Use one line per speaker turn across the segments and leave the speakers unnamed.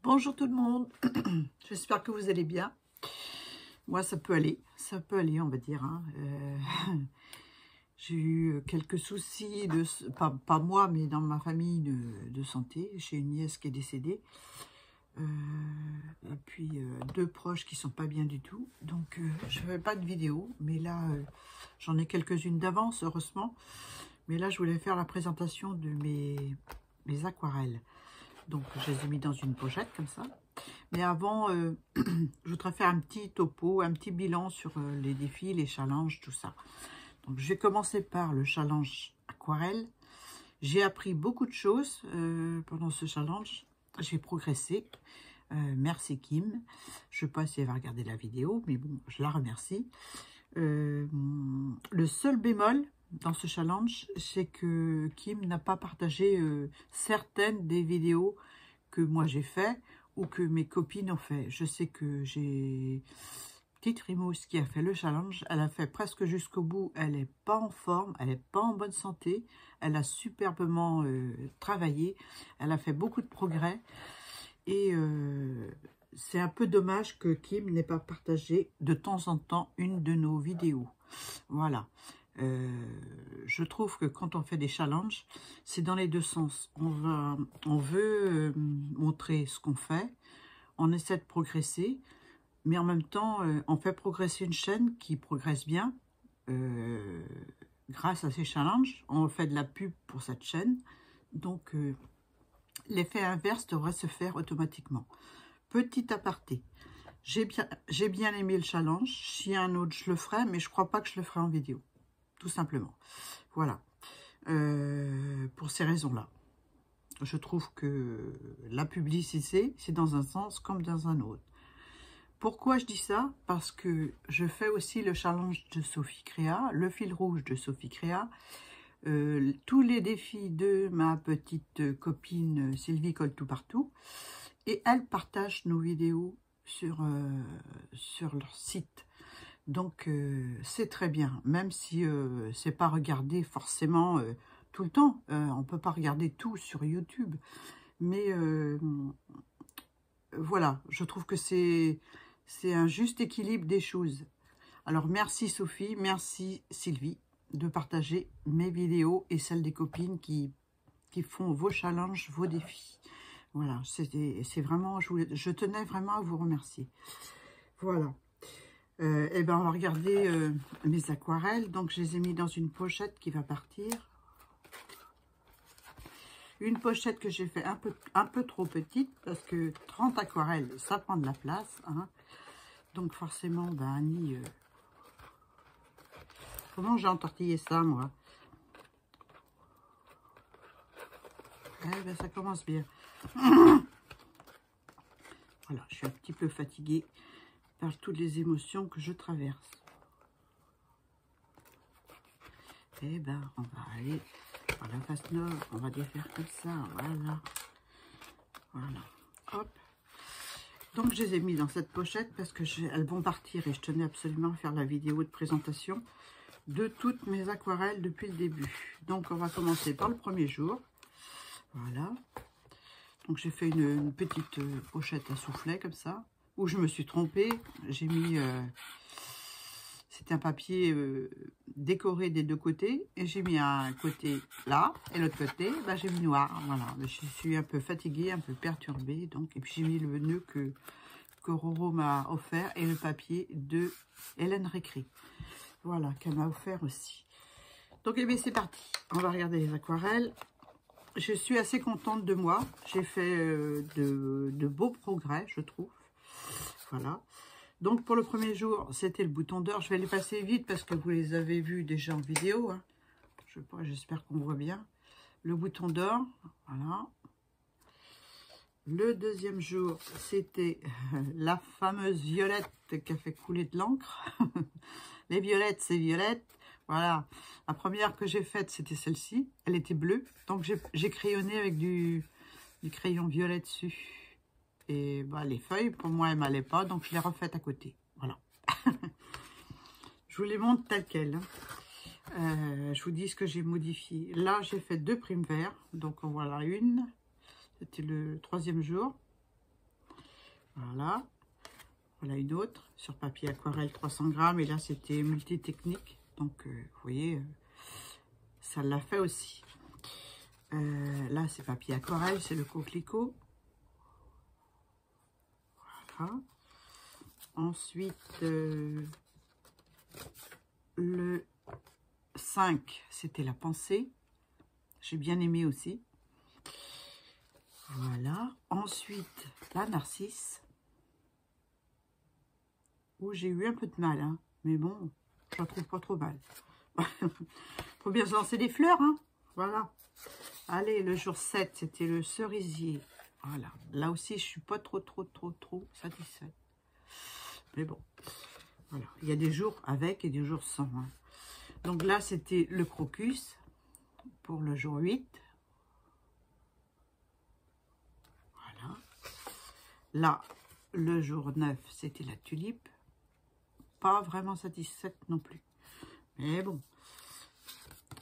Bonjour tout le monde, j'espère que vous allez bien. Moi ça peut aller, on va dire. Hein. J'ai eu quelques soucis, pas moi, mais dans ma famille de santé. J'ai une nièce qui est décédée. Et puis deux proches qui sont pas bien du tout. Donc je ne fais pas de vidéo, mais là j'en ai quelques-unes d'avance, heureusement. Mais là je voulais faire la présentation de mes aquarelles. Donc, je les ai mis dans une pochette comme ça. Mais avant, je voudrais faire un petit topo, un petit bilan sur les défis, les challenges, tout ça. Donc, je vais commencer par le challenge aquarelle. J'ai appris beaucoup de choses pendant ce challenge. J'ai progressé. Merci Kim. Je ne sais pas si elle va regarder la vidéo, mais bon, je la remercie. Le seul bémol dans ce challenge, c'est que Kim n'a pas partagé certaines des vidéos que moi j'ai fait ou que mes copines ont fait. Je sais que j'ai petite Rimousse qui a fait le challenge, elle a fait presque jusqu'au bout, elle n'est pas en forme, elle n'est pas en bonne santé, elle a superbement travaillé, elle a fait beaucoup de progrès et c'est un peu dommage que Kim n'ait pas partagé de temps en temps une de nos vidéos. Voilà. Je trouve que quand on fait des challenges, c'est dans les deux sens. On veut montrer ce qu'on fait, on essaie de progresser, mais en même temps, on fait progresser une chaîne qui progresse bien grâce à ces challenges. On fait de la pub pour cette chaîne, donc l'effet inverse devrait se faire automatiquement. Petit aparté, j'ai bien aimé le challenge. S'il y a un autre, je le ferai, mais je crois pas que je le ferai en vidéo. Tout simplement. Voilà. Pour ces raisons-là. Je trouve que la publicité, c'est dans un sens comme dans un autre. Pourquoi je dis ça? Parce que je fais aussi le challenge de Sophie Créa, le fil rouge de Sophie Créa, tous les défis de ma petite copine Sylvie Colle Tout Partout, et elle partage nos vidéos sur leur site. Donc, c'est très bien, même si c'est pas regardé forcément tout le temps. On peut pas regarder tout sur YouTube. Mais voilà, je trouve que c'est un juste équilibre des choses. Alors, merci Sophie, merci Sylvie de partager mes vidéos et celles des copines qui font vos challenges, vos défis. Voilà, c'est vraiment, je tenais vraiment à vous remercier. Voilà. Et ben on va regarder mes aquarelles. Donc je les ai mis dans une pochette qui va partir. Une pochette que j'ai fait un peu trop petite parce que 30 aquarelles, ça prend de la place. Hein. Donc forcément, ben Annie, comment j'ai entortillé ça moi? Eh ben ça commence bien. Voilà, je suis un petit peu fatiguée par toutes les émotions que je traverse. Et ben on va aller par la face nord, on va les faire comme ça, voilà. Voilà, hop. Donc je les ai mis dans cette pochette parce que elles vont partir et je tenais absolument à faire la vidéo de présentation de toutes mes aquarelles depuis le début. Donc on va commencer par le premier jour. Voilà. Donc j'ai fait une petite pochette à soufflet comme ça, où je me suis trompée. J'ai mis, c'était un papier décoré des deux côtés, et j'ai mis un côté là, et l'autre côté, ben, j'ai mis noir. Voilà, je suis un peu fatiguée, un peu perturbée, donc, et puis j'ai mis le nœud que Roro m'a offert, et le papier de Hélène Récré. Voilà, qu'elle m'a offert aussi. Donc, eh bien, c'est parti. On va regarder les aquarelles. Je suis assez contente de moi. J'ai fait de beaux progrès, je trouve. Voilà. Donc, pour le premier jour, c'était le bouton d'or. Je vais les passer vite parce que vous les avez vus déjà en vidéo. Hein. J'espère qu'on voit bien. Le bouton d'or, voilà. Le deuxième jour, c'était la fameuse violette qui a fait couler de l'encre. Les violettes, c'est violette. Voilà, la première que j'ai faite, c'était celle-ci. Elle était bleue, donc j'ai crayonné avec du crayon violet dessus. Et bah, les feuilles, pour moi, elles m'allaient pas, donc je les refaite à côté. Voilà. Je vous les montre telles quelles. Hein. Je vous dis ce que j'ai modifié. Là, j'ai fait deux primes verts, donc en voilà une. C'était le troisième jour. Voilà. Voilà une autre sur papier aquarelle 300 grammes. Et là, c'était multitechnique. Donc, vous voyez, ça l'a fait aussi. Là, c'est papier aquarelle, c'est le coquelicot. Voilà. Ensuite, le 5, c'était la pensée. J'ai bien aimé aussi. Voilà. Ensuite, la narcisse. Où j'ai eu un peu de mal, hein. Mais bon, je la trouve pas trop mal. Faut bien se lancer des fleurs, hein. Voilà. Allez, le jour 7, c'était le cerisier. Voilà. Là aussi, je suis pas trop satisfaite. Mais bon, voilà. Il y a des jours avec et des jours sans, hein. Donc là, c'était le crocus pour le jour 8. Voilà. Là, le jour 9, c'était la tulipe. Pas vraiment satisfaite non plus. Mais bon.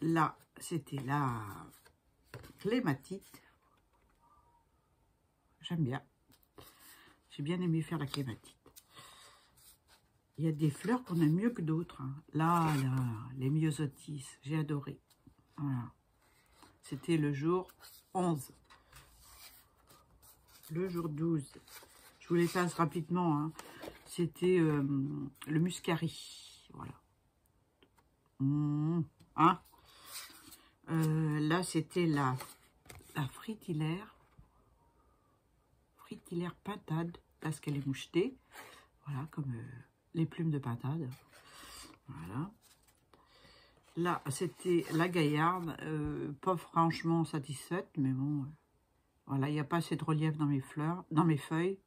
Là, c'était la clématite. J'aime bien. J'ai bien aimé faire la clématite. Il y a des fleurs qu'on aime mieux que d'autres, hein. Là, les myosotis, j'ai adoré. Voilà. C'était le jour 11. Le jour 12. Je vous les passe rapidement, hein. C'était le muscari. Voilà. Hein. Là, c'était la fritillaire. Fritillaire pintade, parce qu'elle est mouchetée. Voilà, comme les plumes de pintade. Voilà. Là, c'était la gaillarde. Pas franchement satisfaite, mais bon. Voilà, il n'y a pas assez de relief dans mes fleurs, dans mes feuilles.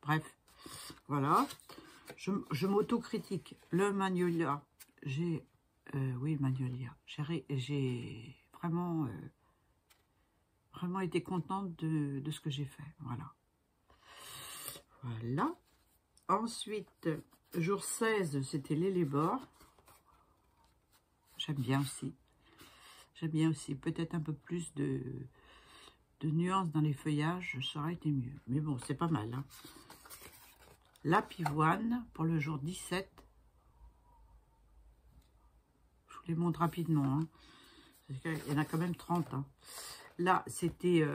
Bref, voilà. Je m'autocritique. Le magnolia, j'ai... oui, magnolia. J'ai vraiment été contente de ce que j'ai fait. Voilà. Voilà. Ensuite, jour 16, c'était l'élébore. J'aime bien aussi. J'aime bien aussi. Peut-être un peu plus de nuances dans les feuillages, ça aurait été mieux. Mais bon, c'est pas mal, hein. La pivoine pour le jour 17. Je vous les montre rapidement, hein. Il y en a quand même 30. Hein. Là, c'était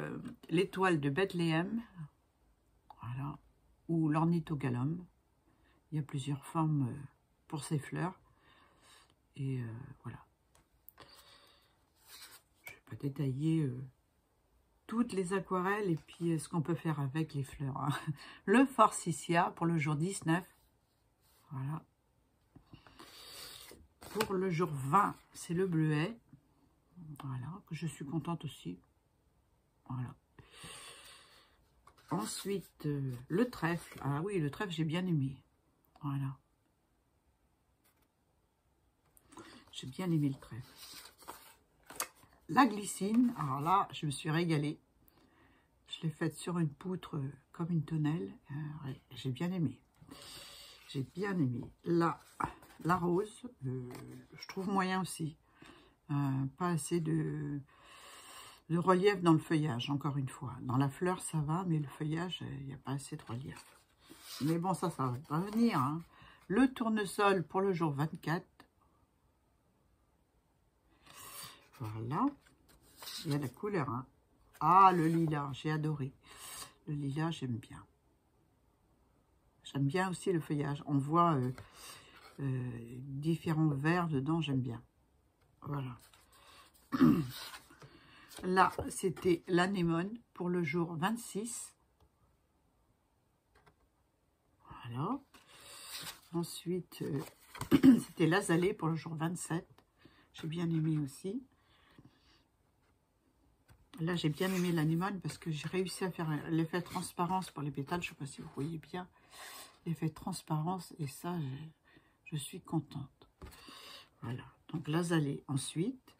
l'étoile de Bethléem. Voilà. Ou l'ornithogalum. Il y a plusieurs formes pour ces fleurs. Et voilà. Je ne vais pas détailler toutes les aquarelles et puis ce qu'on peut faire avec les fleurs, hein. Le forsythia pour le jour 19. Voilà. Pour le jour 20, c'est le bleuet. Voilà, que je suis contente aussi. Voilà. Ensuite, le trèfle. Ah oui, le trèfle, j'ai bien aimé. Voilà. J'ai bien aimé le trèfle. La glycine, alors là, je me suis régalée. Je l'ai faite sur une poutre comme une tonnelle. Ouais, j'ai bien aimé. J'ai bien aimé. Là, la rose, je trouve moyen aussi. Pas assez de relief dans le feuillage, encore une fois. Dans la fleur, ça va, mais le feuillage, il n'y a pas assez de relief. Mais bon, ça va pas venir, hein. Le tournesol pour le jour 24. Voilà. Il y a la couleur, hein. Ah, le lilas, j'ai adoré. Le lilas, j'aime bien. J'aime bien aussi le feuillage. On voit différents verts dedans, j'aime bien. Voilà. Là, c'était l'anémone pour le jour 26. Voilà. Ensuite, c'était l'azalée pour le jour 27. J'ai bien aimé aussi. Là, j'ai bien aimé l'anémone parce que j'ai réussi à faire l'effet transparence pour les pétales. Je ne sais pas si vous voyez bien l'effet transparence. Et ça, je suis contente. Voilà. Donc, l'azalée ensuite.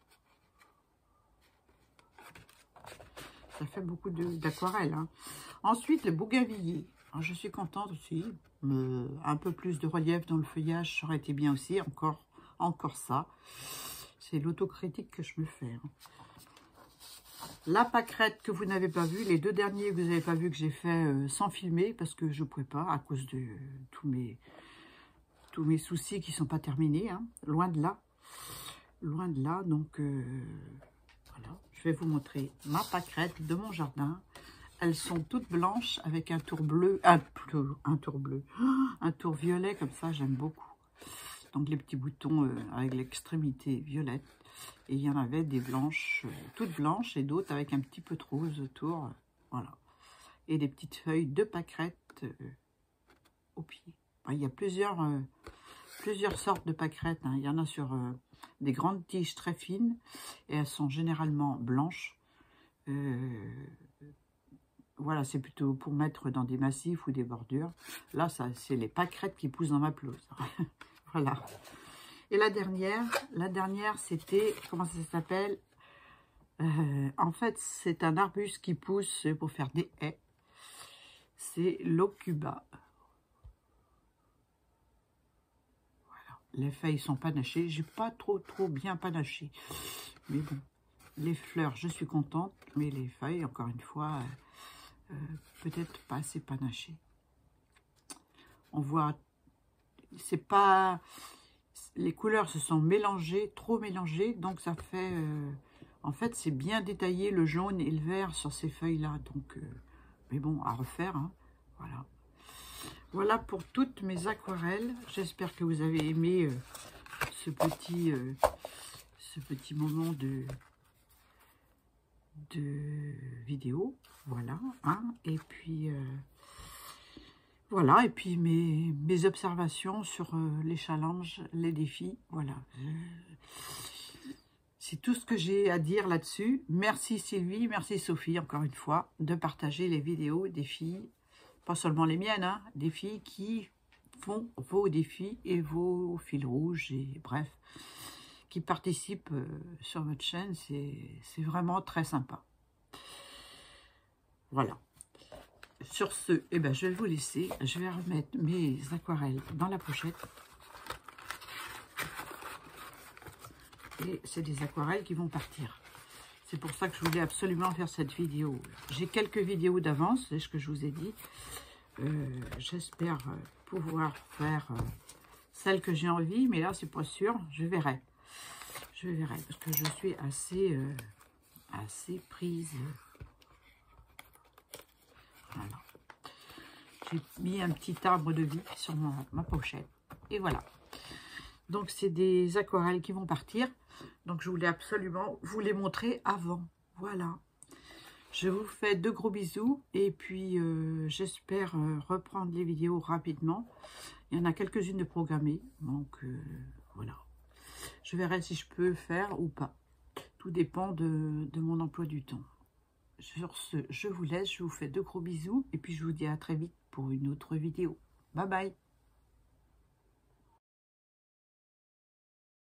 Ça fait beaucoup d'aquarelle, hein. Ensuite, le bougainvillier. Alors, je suis contente aussi. Un peu plus de relief dans le feuillage, ça aurait été bien aussi. Encore ça. C'est l'autocritique que je me fais, hein. La pâquerette que vous n'avez pas vue, les deux derniers que vous n'avez pas vu que j'ai fait sans filmer, parce que je ne pouvais pas, à cause de tous mes soucis qui ne sont pas terminés, hein, loin de là. Loin de là, donc voilà, je vais vous montrer ma pâquerette de mon jardin. Elles sont toutes blanches avec un tour bleu, un tour violet comme ça, j'aime beaucoup. Donc les petits boutons avec l'extrémité violette. Et il y en avait des blanches, toutes blanches, et d'autres avec un petit peu de rose autour, voilà. Et des petites feuilles de pâquerette au pied. Enfin, il y a plusieurs sortes de pâquerettes, hein. Il y en a sur des grandes tiges très fines, et elles sont généralement blanches. Voilà, c'est plutôt pour mettre dans des massifs ou des bordures. Là, c'est les pâquerettes qui poussent dans ma pelouse. Voilà. Et la dernière, c'était, comment ça s'appelle? En fait, c'est un arbuste qui pousse pour faire des haies. C'est l'Ocuba. Voilà. Les feuilles sont panachées. J'ai pas trop bien panaché. Mais bon, les fleurs, je suis contente. Mais les feuilles, encore une fois, peut-être pas assez panachées. On voit, c'est pas... Les couleurs se sont mélangées, trop mélangées, donc ça fait... en fait, c'est bien détaillé, le jaune et le vert sur ces feuilles-là. Donc, mais bon, à refaire, hein, voilà. Voilà pour toutes mes aquarelles. J'espère que vous avez aimé ce petit moment de vidéo. Voilà, hein, et puis... voilà, et puis mes observations sur les challenges, les défis, voilà. C'est tout ce que j'ai à dire là-dessus. Merci Sylvie, merci Sophie, encore une fois, de partager les vidéos des filles, pas seulement les miennes, hein, des filles qui font vos défis et vos fils rouges, et bref, qui participent sur votre chaîne, c'est vraiment très sympa. Voilà. Sur ce, eh ben, je vais vous laisser. Je vais remettre mes aquarelles dans la pochette. Et c'est des aquarelles qui vont partir. C'est pour ça que je voulais absolument faire cette vidéo. J'ai quelques vidéos d'avance, c'est ce que je vous ai dit. J'espère pouvoir faire celle que j'ai envie, mais là, c'est pas sûr. Je verrai. Je verrai, parce que je suis assez prise. Voilà. J'ai mis un petit arbre de vie sur ma pochette. Et voilà. Donc, c'est des aquarelles qui vont partir. Donc, je voulais absolument vous les montrer avant. Voilà. Je vous fais de gros bisous. Et puis, j'espère reprendre les vidéos rapidement. Il y en a quelques-unes de programmées. Donc, voilà. Je verrai si je peux faire ou pas. Tout dépend de mon emploi du temps. Sur ce, je vous laisse, je vous fais de gros bisous et puis je vous dis à très vite pour une autre vidéo. Bye bye!